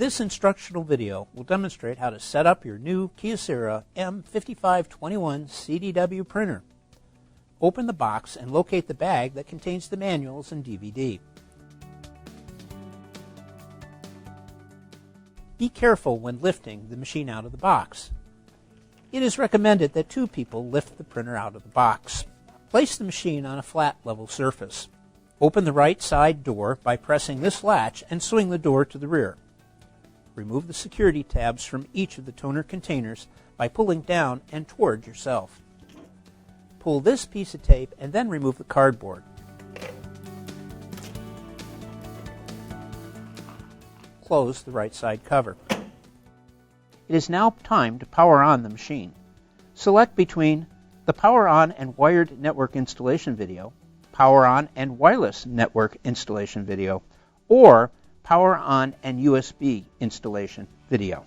This instructional video will demonstrate how to set up your new Kyocera M5521cdw printer. Open the box and locate the bag that contains the manuals and DVD. Be careful when lifting the machine out of the box. It is recommended that 2 people lift the printer out of the box. Place the machine on a flat, level surface. Open the right side door by pressing this latch and swing the door to the rear. Remove the security tabs from each of the toner containers by pulling down and toward yourself. Pull this piece of tape and then remove the cardboard. Close the right side cover. It is now time to power on the machine. Select between the Power On and Wired Network Installation video, Power On and Wireless Network Installation video, or Power On and USB Installation video.